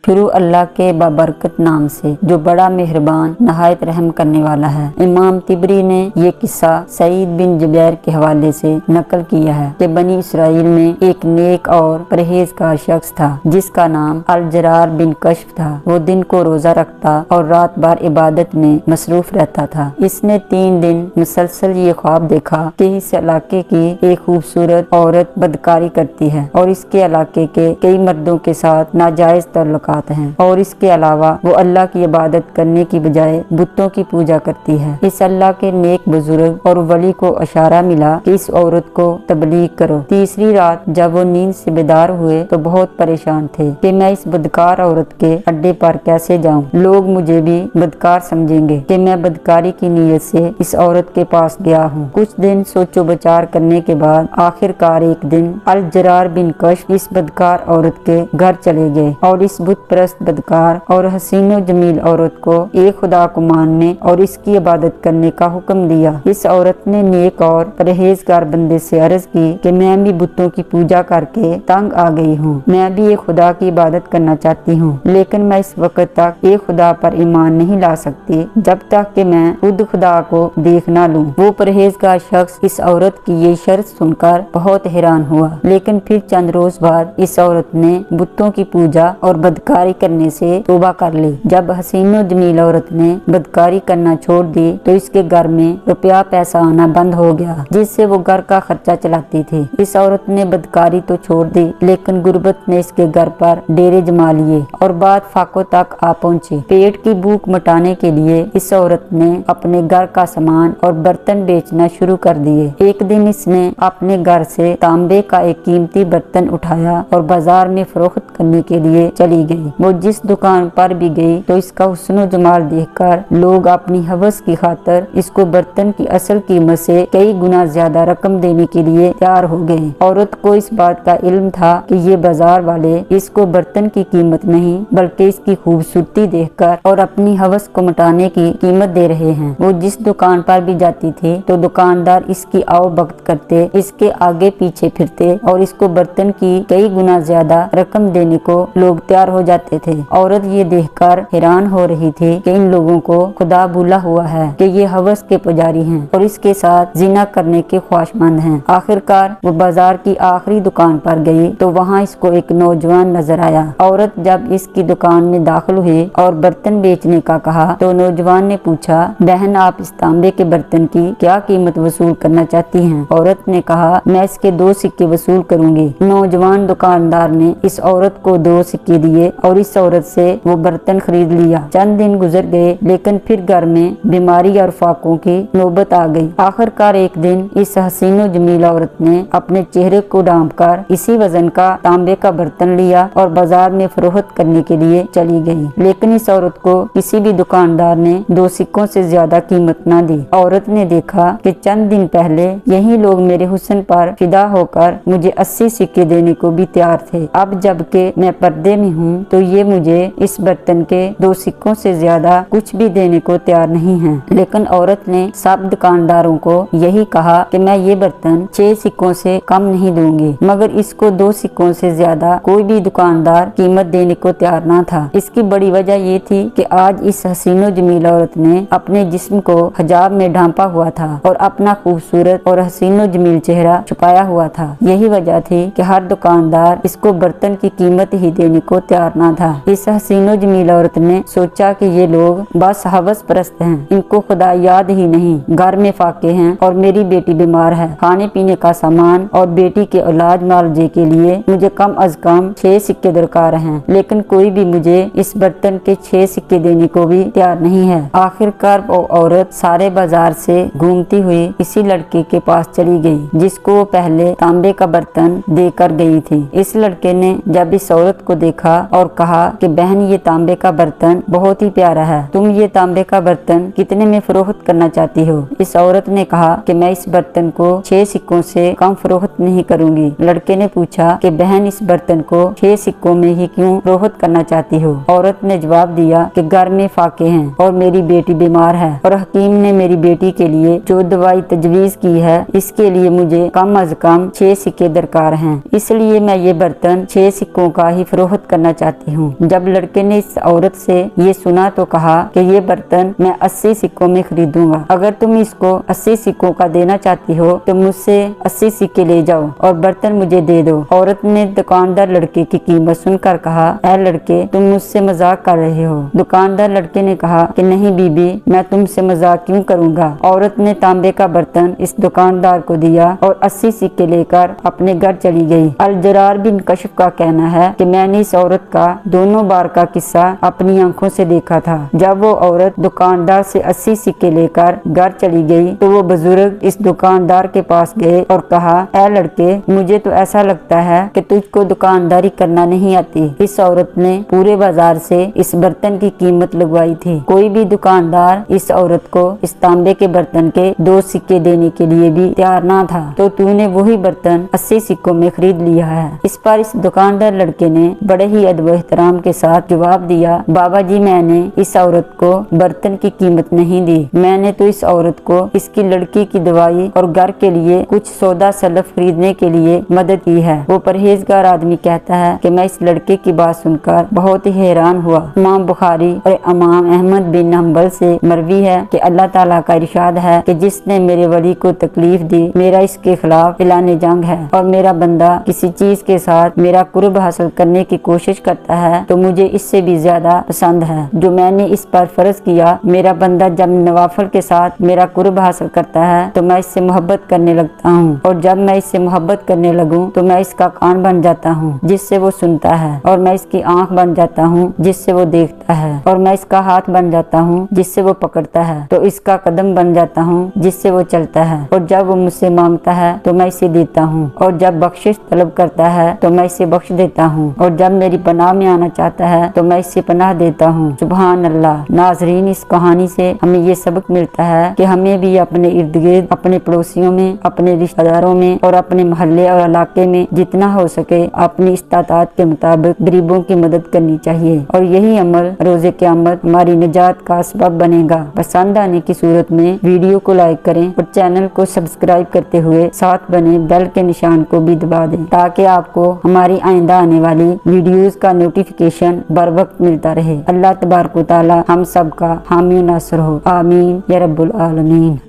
शुरू अल्लाह के बाबरकत नाम से जो बड़ा मेहरबान नहायत रहम करने वाला है। इमाम तिबरी ने ये किस्सा सईद बिन जुबैर के हवाले से नकल किया है कि बनी इसराइल में एक नेक और परहेजगार शख्स था जिसका नाम अल-जरार बिन कश्फ था। वो दिन को रोजा रखता और रात भर इबादत में मसरूफ रहता था। इसने 3 दिन मुसलसल ये ख्वाब देखा कि इस इलाके की एक खूबसूरत औरत बदकारी करती है और इसके इलाके के कई मर्दों के साथ नाजायज तल्लुकात हैं और इसके अलावा वो अल्लाह की इबादत करने की बजाय बुतों की पूजा करती है। इस अल्लाह के नेक बुजुर्ग और वली को इशारा मिला कि इस औरत को तबलीग करो। तीसरी रात जब वो नींद से बेदार हुए तो बहुत परेशान थे कि मैं इस बदकार औरत के अड्डे पर कैसे जाऊं। लोग मुझे भी बदकार समझेंगे कि मैं बदकारी की नीयत से इस औरत के पास गया हूँ। कुछ दिन सोचो विचार करने के बाद आखिरकार एक दिन अल-जरार बिन कश्फ इस बदकार औरत के घर चले गए और इस बुत परस्त बदकार और हसीनो जमील औरत को एक खुदा को मानने और इसकी इबादत करने का हुक्म दिया। इस औरत ने नेक और परहेजगार बंदे से अर्ज की कि मैं भी बुतों की पूजा करके तंग आ गई हूँ। मैं भी एक खुदा की इबादत करना चाहती हूँ, लेकिन मैं इस वक्त तक एक खुदा पर ईमान नहीं ला सकती जब तक कि मैं खुद खुदा को देख ना लूँ। वो परहेजगार शख्स इस औरत की ये शर्त सुनकर बहुत हैरान हुआ, लेकिन फिर चंद रोज बाद इस औरत ने बुतों की पूजा और बदकारी करने से तौबा कर ली। जब हसीनो जमील औरत ने बदकारी करना छोड़ दी तो इसके घर में रुपया पैसा आना बंद हो गया, जिससे वो घर का खर्चा चलाती थी। इस औरत ने बदकारी तो छोड़ दी, लेकिन गुर्बत ने इसके घर पर डेरे जमा लिए और बात फाकों तक आ पहुंची। पेट की भूख मिटाने के लिए इस औरत ने अपने घर का सामान और बर्तन बेचना शुरू कर दिए। एक दिन इसने अपने घर से तांबे का एक कीमती बर्तन उठाया और बाजार में फरोख्त करने के लिए चली गई। वो जिस दुकान पर भी गई तो इसका हुस्न जमाल देखकर लोग अपनी हवस की खातर इसको बर्तन की असल कीमत से कई गुना ज्यादा रकम देने के लिए तैयार हो गए। औरत को इस बात का इल्म था कि ये बाजार वाले इसको बर्तन की कीमत नहीं बल्कि इसकी खूबसूरती देखकर और अपनी हवस को मिटाने की कीमत दे रहे हैं। वो जिस दुकान पर भी जाती थी तो दुकानदार इसकी आओ भगत करते, इसके आगे पीछे फिरते और इसको बर्तन की कई गुना ज्यादा रकम देने को लोग तैयार हो जाते थे। औरत ये देखकर हैरान हो रही थी कि इन लोगों को खुदा भूला हुआ है कि ये हवस के पुजारी हैं और इसके साथ जिना करने के ख्वाहिशमंद हैं। आखिरकार वो बाजार की आखिरी दुकान पर गई तो वहाँ इसको एक नौजवान नजर आया। औरत जब इसकी दुकान में दाखिल हुई और बर्तन बेचने का कहा तो नौजवान ने पूछा, बहन आप इस तांबे के बर्तन की क्या कीमत वसूल करना चाहती हैं? औरत ने कहा, मैं इसके 2 सिक्के वसूल करूंगी। नौजवान दुकानदार ने इस औरत को 2 सिक्के दिए और इस औरत से वो बर्तन खरीद लिया। चंद दिन गुजर गए, लेकिन फिर घर में बीमारी और फाकों की नौबत आ गई। आखिरकार एक दिन इस हसीनो जमील औरत ने अपने चेहरे को ढांपकर इसी वजन का तांबे का बर्तन लिया और बाजार में फरोख्त करने के लिए चली गई। लेकिन इस औरत को किसी भी दुकानदार ने 2 सिक्कों से ज्यादा कीमत न दी। औरत ने देखा कि चंद दिन पहले यही लोग मेरे हुस्न पर फिदा होकर मुझे 80 सिक्के देने को भी तैयार थे। अब जबकि मैं पर्दे में हूँ तो ये मुझे इस बर्तन के 2 सिक्कों से ज्यादा कुछ भी देने को तैयार नहीं है। लेकिन औरत ने सब दुकानदारों को यही कहा कि मैं ये बर्तन 6 सिक्कों से कम नहीं दूंगी, मगर इसको 2 सिक्कों से ज्यादा कोई भी दुकानदार कीमत देने को तैयार ना था। इसकी बड़ी वजह ये थी कि आज इस हसीनो जमील औरत ने अपने जिस्म को हिजाब में ढांपा हुआ था और अपना खूबसूरत और हसीनो जमील चेहरा छुपाया हुआ था। यही वजह थी कि हर दुकानदार इसको बर्तन की कीमत ही देने को तैयार ना था। इस हसीनो जमील औरत ने सोचा कि ये लोग बस हवस परस्त हैं, इनको खुदा याद ही नहीं। घर में फाके हैं और मेरी बेटी बीमार है। खाने पीने का सामान और बेटी के इलाज मुआवजे के लिए मुझे कम अज कम 6 सिक्के दरकार हैं, लेकिन कोई भी मुझे इस बर्तन के 6 सिक्के देने को भी तैयार नहीं है। आखिरकार वो औरत सारे बाजार से घूमती हुई इसी लड़के के पास चली गई जिसको वो पहले तांबे का बर्तन देकर गई थी। इस लड़के ने जब इस औरत को देखा और कहा कि बहन ये तांबे का बर्तन बहुत ही प्यारा है, तुम ये तांबे का बर्तन कितने में फरोख्त करना चाहती हो? इस औरत ने कहा कि मैं इस बर्तन को 6 सिक्कों से कम फरोख्त नहीं करूंगी। लड़के ने पूछा कि बहन इस बर्तन को 6 सिक्कों में ही क्यों फरोख्त करना चाहती हो? औरत ने जवाब दिया कि घर में फाके हैं और मेरी बेटी बीमार है और हकीम ने मेरी बेटी के लिए जो दवाई तजवीज की है इसके लिए मुझे कम अज कम 6 सिक्के दरकार हैं, इसलिए मैं ये बर्तन 6 सिक्कों का ही फरोख्त करना चाहती चाहती हूँ। जब लड़के ने इस औरत से ये सुना तो कहा कि ये बर्तन मैं 80 सिक्कों में खरीदूंगा। अगर तुम इसको 80 सिक्कों का देना चाहती हो तो मुझसे 80 सिक्के ले जाओ और बर्तन मुझे दे दो। औरत ने दुकानदार लड़के की कीमत सुनकर कहा, ऐ लड़के, तुम मुझसे मजाक कर रहे हो। दुकानदार लड़के ने कहा कि नहीं बीबी, मैं तुमसे मजाक क्यों करूँगा। औरत ने तांबे का बर्तन इस दुकानदार को दिया और 80 सिक्के लेकर अपने घर चली गई। अल जरार बिन कशफ का कहना है कि मैंने इस औरत का दोनों बार का किस्सा अपनी आंखों से देखा था। जब वो औरत दुकानदार से 80 सिक्के लेकर घर चली गई तो वो बुजुर्ग इस दुकानदार के पास गए और कहा, ऐ लड़के, मुझे तो ऐसा लगता है कि तुझको दुकानदारी करना नहीं आती। इस औरत ने पूरे बाजार से इस बर्तन की कीमत लगवाई थी। कोई भी दुकानदार इस औरत को इस तांबे के बर्तन के 2 सिक्के देने के लिए भी तैयार ना था, तो तूने वही बर्तन 80 सिक्कों में खरीद लिया है। इस पर इस दुकानदार लड़के ने बड़े ही अदब एहतराम के साथ जवाब दिया, बाबा जी, मैंने इस औरत को बर्तन की कीमत नहीं दी। मैंने तो इस औरत को इसकी लड़की की दवाई और घर के लिए कुछ सौदा सलफ खरीदने के लिए मदद की है। वो परहेजगार आदमी कहता है कि मैं इस लड़के की बात सुनकर बहुत ही हैरान हुआ। इमाम बुखारी और इमाम अहमद बिन हम्बल से मरवी है कि अल्लाह ताला का इरशाद है कि जिसने मेरे वली को तकलीफ दी, मेरा इसके खिलाफ ऐलान जंग है, और मेरा बंदा किसी चीज के साथ मेरा कुर्ब हासिल करने की कोशिश करता है तो मुझे इससे भी ज्यादा पसंद है जो मैंने इस पर फर्ज किया। मेरा बंदा जब नवाफल के साथ मेरा कुर्ब हासिल करता है तो मैं इससे मोहब्बत करने लगता हूँ, और जब मैं इससे मोहब्बत करने लगूँ तो मैं इसका कान बन जाता हूँ जिससे वो सुनता है, और मैं इसकी आंख बन जाता हूँ जिससे वो देखता है, और मैं इसका हाथ बन जाता हूँ जिससे वो पकड़ता है, तो इसका कदम बन जाता हूँ जिससे वो चलता है। और जब वो मुझसे मांगता है तो मैं इसे देता हूँ, और जब बख्शिश तलब करता है तो मैं इसे बख्श देता हूँ, और जब मेरी पनाह में आना चाहता है तो मैं इसे पनाह देता हूँ। सुभान अल्लाह। नाजरीन, इस कहानी से हमें ये सबक मिलता है कि हमें भी अपने इर्द गिर्द, अपने पड़ोसियों में, अपने रिश्तेदारों में और अपने मोहल्ले और इलाके में जितना हो सके अपनी इस्तातात के मुताबिक गरीबों की मदद करनी चाहिए, और यही अमल रोज़े क़यामत हमारी निजात का सबब बनेगा। पसंद आने की सूरत में वीडियो को लाइक करें और चैनल को सब्सक्राइब करते हुए साथ बने बेल के निशान को भी दबा दें ताकि आपको हमारी आइंदा आने वाली वीडियोस का नोटिफिकेशन बर वक्त मिलता रहे। अल्लाह तबारक व तआला हम सब का हामी नासर हो। आमीन या रब्बुल आलमीन।